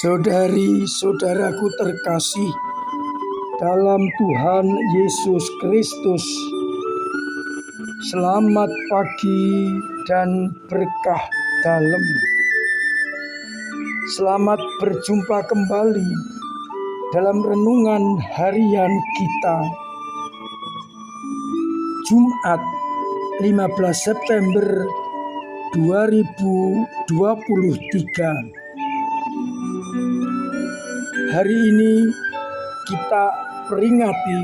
Saudari-saudaraku terkasih dalam Tuhan Yesus Kristus, selamat pagi dan berkah dalam. Selamat berjumpa kembali dalam renungan harian kita. Jumat 15 September 2023. Hari ini kita peringati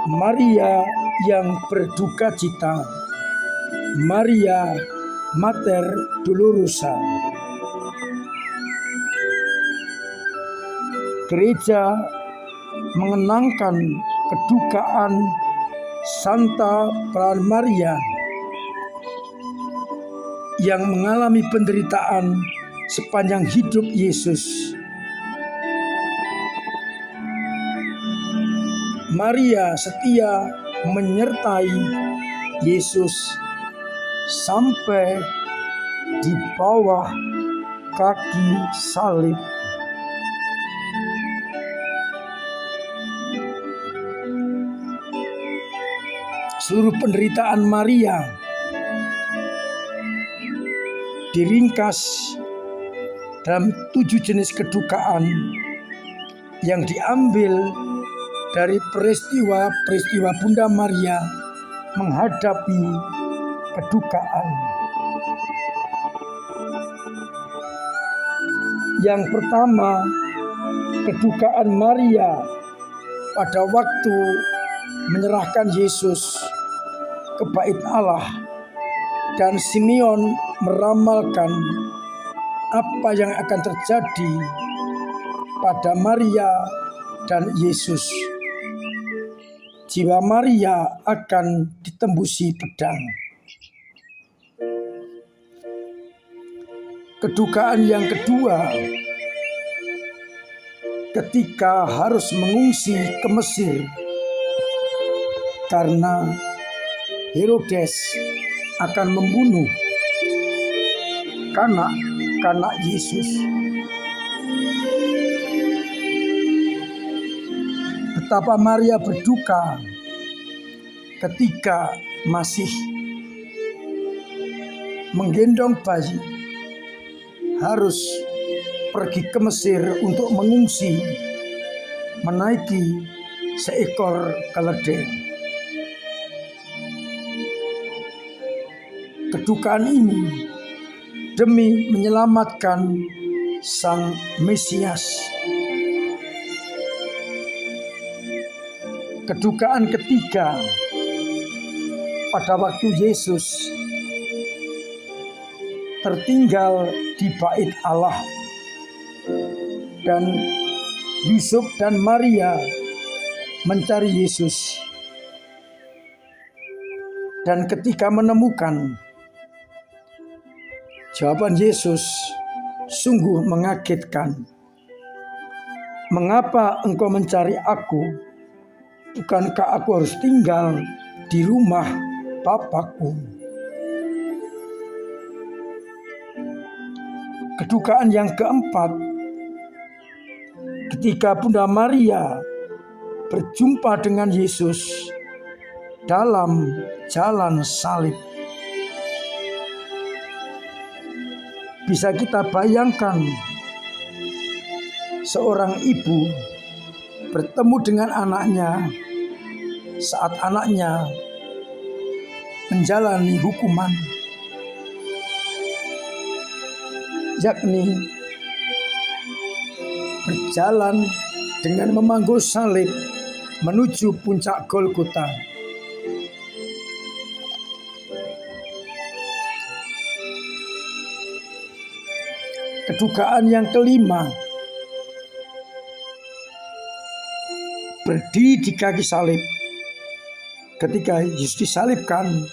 Maria yang berduka cita, Maria Mater Dolorosa. Gereja mengenangkan kedukaan Santa Perawan Maria yang mengalami penderitaan sepanjang hidup Yesus. Maria setia menyertai Yesus sampai di bawah kaki salib. Seluruh penderitaan Maria diringkas dalam 7 jenis kedukaan yang diambil dari peristiwa Bunda Maria menghadapi kedukaan. Yang pertama, kedukaan Maria pada waktu menyerahkan Yesus ke bait Allah, dan Simeon meramalkan apa yang akan terjadi pada Maria dan Yesus. Jiwa Maria akan ditembusi pedang. Kedukaan yang kedua, ketika harus mengungsi ke Mesir karena Herodes akan membunuh kanak-kanak Yesus. Betapa Maria berduka ketika masih menggendong bayi, harus pergi ke Mesir untuk mengungsi, menaiki seekor keledai. Kedukaan ini demi menyelamatkan Sang Mesias. Kedukaan ketiga, pada waktu Yesus tertinggal di bait Allah dan Yusuf dan Maria mencari Yesus, dan ketika menemukan, jawaban Yesus sungguh mengagetkan. "Mengapa engkau mencari aku? Bukankah aku harus tinggal di rumah Bapakku?" Kedukaan yang keempat, ketika Bunda Maria berjumpa dengan Yesus dalam jalan salib. Bisa kita bayangkan seorang ibu bertemu dengan anaknya saat anaknya menjalani hukuman, yakni berjalan dengan memanggul salib menuju puncak Golgota. Kedukaan yang kelima, berdiri di kaki salib ketika Yesus disalibkan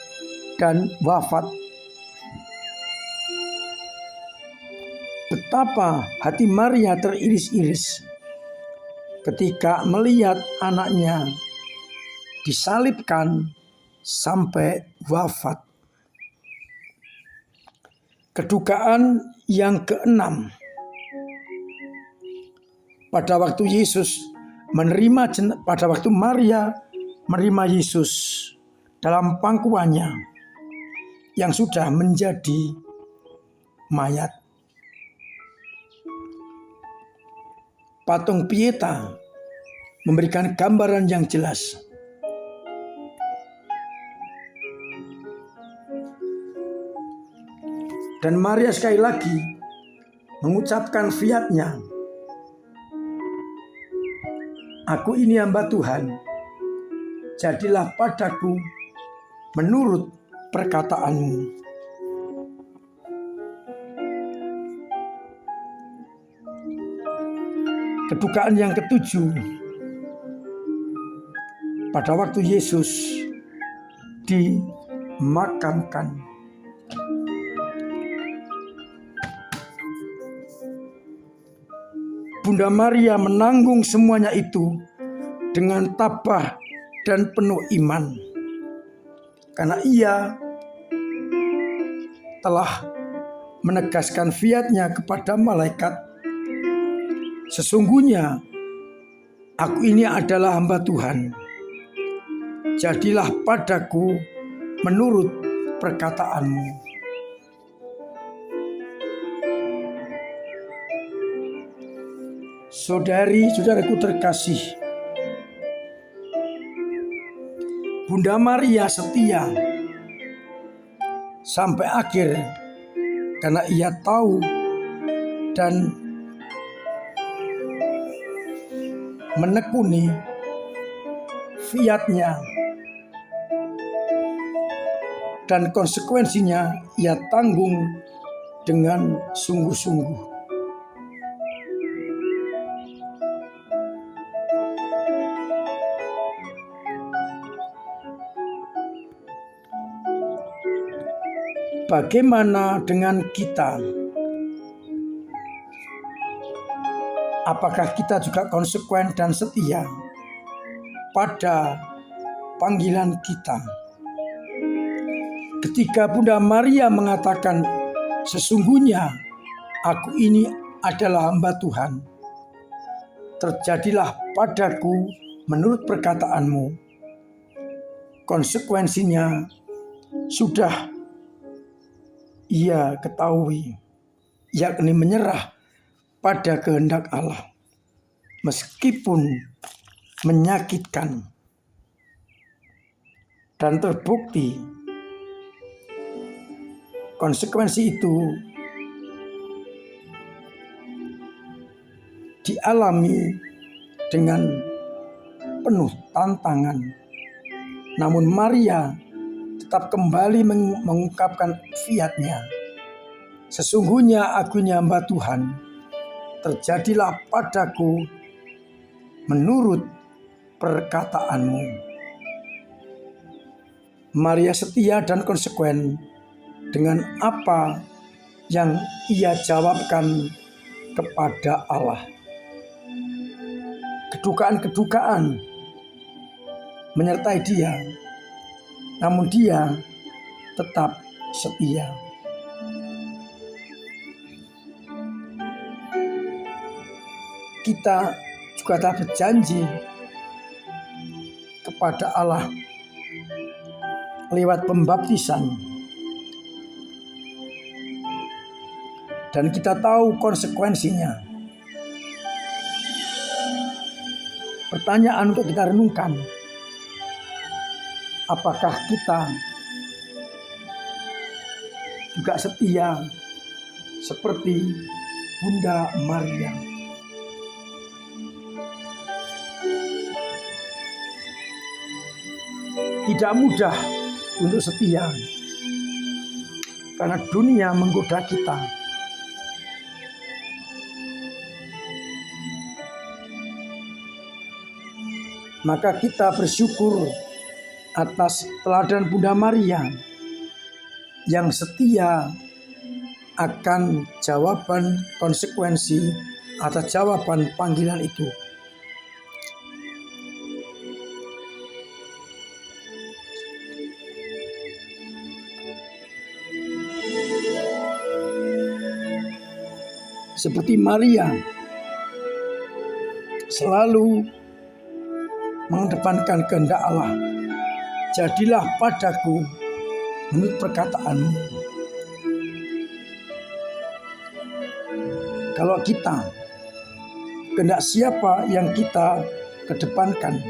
dan wafat. Betapa hati Maria teriris-iris ketika melihat anaknya disalibkan sampai wafat. Kedukaan yang keenam, pada waktu Maria menerima Yesus dalam pangkuannya yang sudah menjadi mayat. Patung Pieta memberikan gambaran yang jelas. Dan Maria sekali lagi mengucapkan fiat-Nya, "Aku ini hamba Tuhan, jadilah padaku menurut perkataanmu." Kedukaan yang ketujuh, pada waktu Yesus dimakamkan, Bunda Maria menanggung semuanya itu dengan tabah dan penuh iman, karena ia telah menegaskan fiat-Nya kepada malaikat, "Sesungguhnya aku ini adalah hamba Tuhan, jadilah padaku menurut perkataanmu." Saudari-saudaraku terkasih, Bunda Maria setia sampai akhir karena ia tahu dan menekuni fiat-Nya, dan konsekuensinya ia tanggung dengan sungguh-sungguh. Bagaimana dengan kita? Apakah kita juga konsekuen dan setia pada panggilan kita? Ketika Bunda Maria mengatakan, "Sesungguhnya aku ini adalah hamba Tuhan, terjadilah padaku menurut perkataanmu," konsekuensinya sudah ia ketahui, yakni menyerah pada kehendak Allah, meskipun menyakitkan. Dan terbukti konsekuensi itu dialami dengan penuh tantangan. Namun Maria tetap kembali mengungkapkan fiat-Nya, "Sesungguhnya aku ini hamba Tuhan, terjadilah padaku menurut perkataanmu." Maria setia dan konsekuen dengan apa yang ia jawabkan kepada Allah. Kedukaan-kedukaan menyertai dia, namun dia tetap setia. Kita juga telah berjanji kepada Allah lewat pembaptisan, dan kita tahu konsekuensinya. Pertanyaan untuk kita renungkan, apakah kita juga setia seperti Bunda Maria? Tidak mudah untuk setia, karena dunia menggoda kita. Maka kita bersyukur atas teladan Bunda Maria yang setia akan jawaban konsekuensi atas jawaban panggilan itu. Seperti Maria selalu mengedepankan kehendak Allah. Jadilah padaku menurut perkataanmu. Kalau kita, kehendak siapa yang kita kedepankan?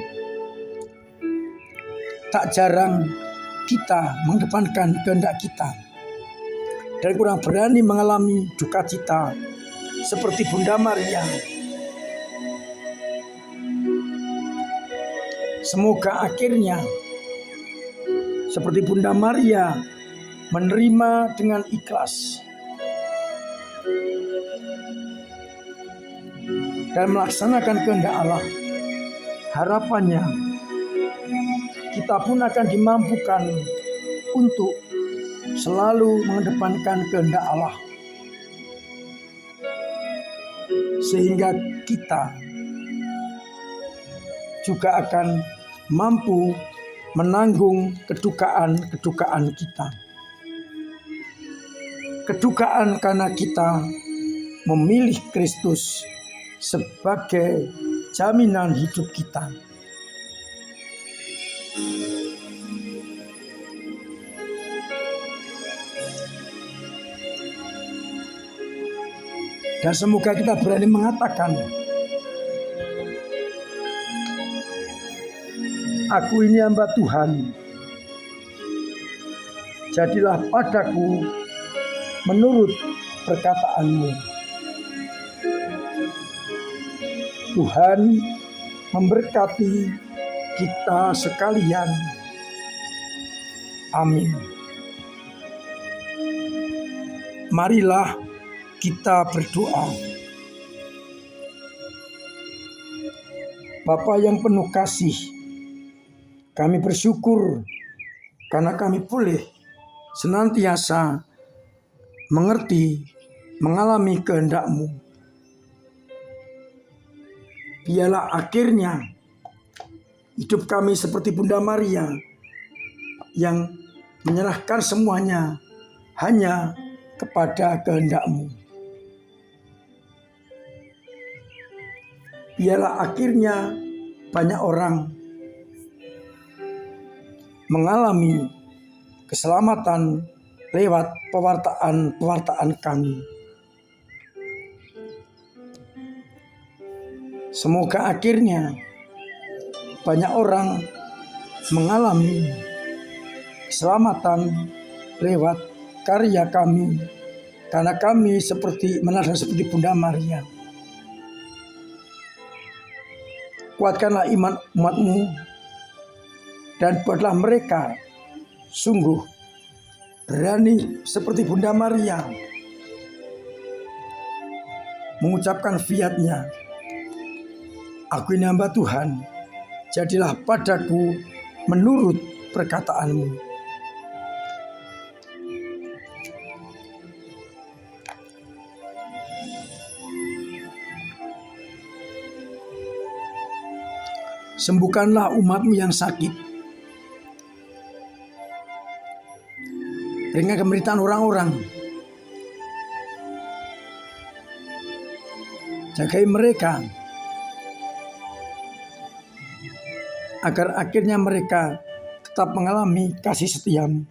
Tak jarang kita mengedepankan kehendak kita dan kurang berani mengalami duka cita seperti Bunda Maria. Semoga akhirnya seperti Bunda Maria menerima dengan ikhlas dan melaksanakan kehendak Allah. Harapannya kita pun akan dimampukan untuk selalu mengedepankan kehendak Allah, sehingga kita juga akan mampu menanggung kedukaan kita. Kedukaan karena kita memilih Kristus sebagai jaminan hidup kita. Dan semoga kita berani mengatakan, aku ini hamba Tuhan, jadilah padaku menurut perkataanmu. Tuhan memberkati kita sekalian. Amin. Marilah kita berdoa. Bapa yang penuh kasih, kami bersyukur karena kami boleh senantiasa mengerti, mengalami kehendak-Mu. Biarlah akhirnya hidup kami seperti Bunda Maria yang menyerahkan semuanya hanya kepada kehendak-Mu. Biarlah akhirnya banyak orang mengalami keselamatan lewat pewartaan kami. Semoga akhirnya banyak orang mengalami keselamatan lewat karya kami, karena kami menahan seperti Bunda Maria. Kuatkanlah iman umat-Mu dan buatlah mereka sungguh berani seperti Bunda Maria mengucapkan fiat-Nya, aku ini hamba Tuhan, jadilah padaku menurut perkataanmu. Sembuhkanlah umat-Mu yang sakit. Ringan penderitaan orang-orang. Jagai mereka agar akhirnya mereka tetap mengalami kasih setia-Mu.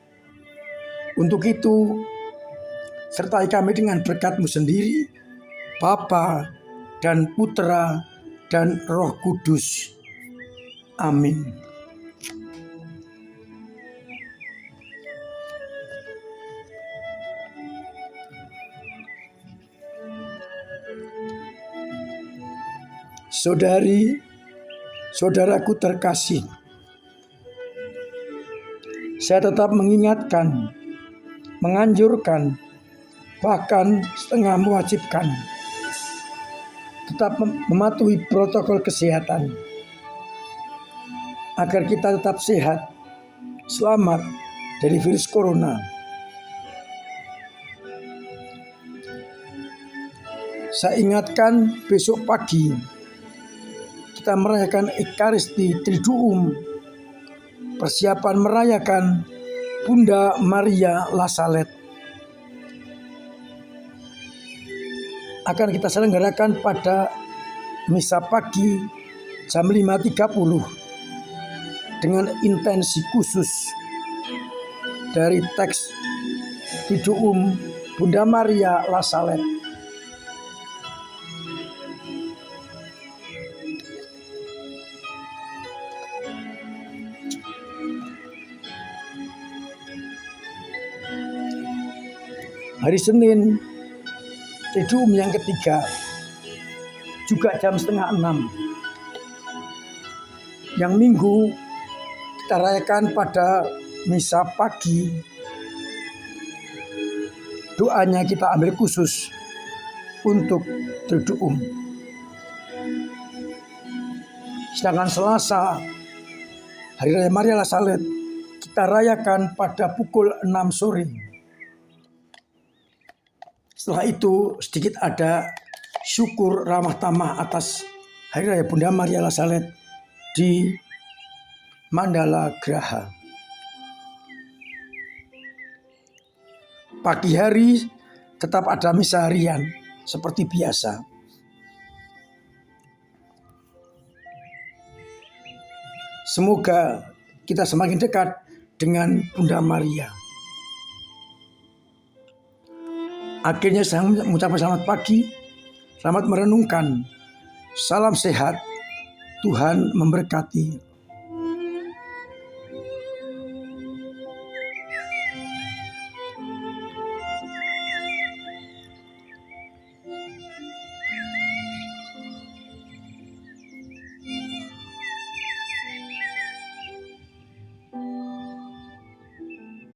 Untuk itu, sertai kami dengan berkat-Mu sendiri, Bapa dan Putra dan Roh Kudus. Amin. Saudaraku terkasih, saya tetap mengingatkan, menganjurkan, bahkan setengah mewajibkan, tetap mematuhi protokol kesehatan, agar kita tetap sehat, selamat dari virus corona. Saya ingatkan besok pagi kita merayakan Ekaristi Triduum, persiapan merayakan Bunda Maria La Salette. Akan kita selenggarakan pada misa pagi jam 5.30 dengan intensi khusus dari teks Triduum Bunda Maria La Salette. Hari Senin, Triduum yang ketiga, juga jam 5:30. Yang Minggu kita rayakan pada misa pagi. Doanya kita ambil khusus untuk Triduum. Sedangkan Selasa, Hari Raya Maria La Salette, kita rayakan pada pukul 6 sore. Setelah itu sedikit ada syukur ramah tamah atas Hari Raya Bunda Maria La Salette di Mandala Graha. Pagi hari tetap ada misa harian seperti biasa. Semoga kita semakin dekat dengan Bunda Maria. Akhirnya saya mengucapkan selamat pagi, selamat merenungkan, salam sehat, Tuhan memberkati.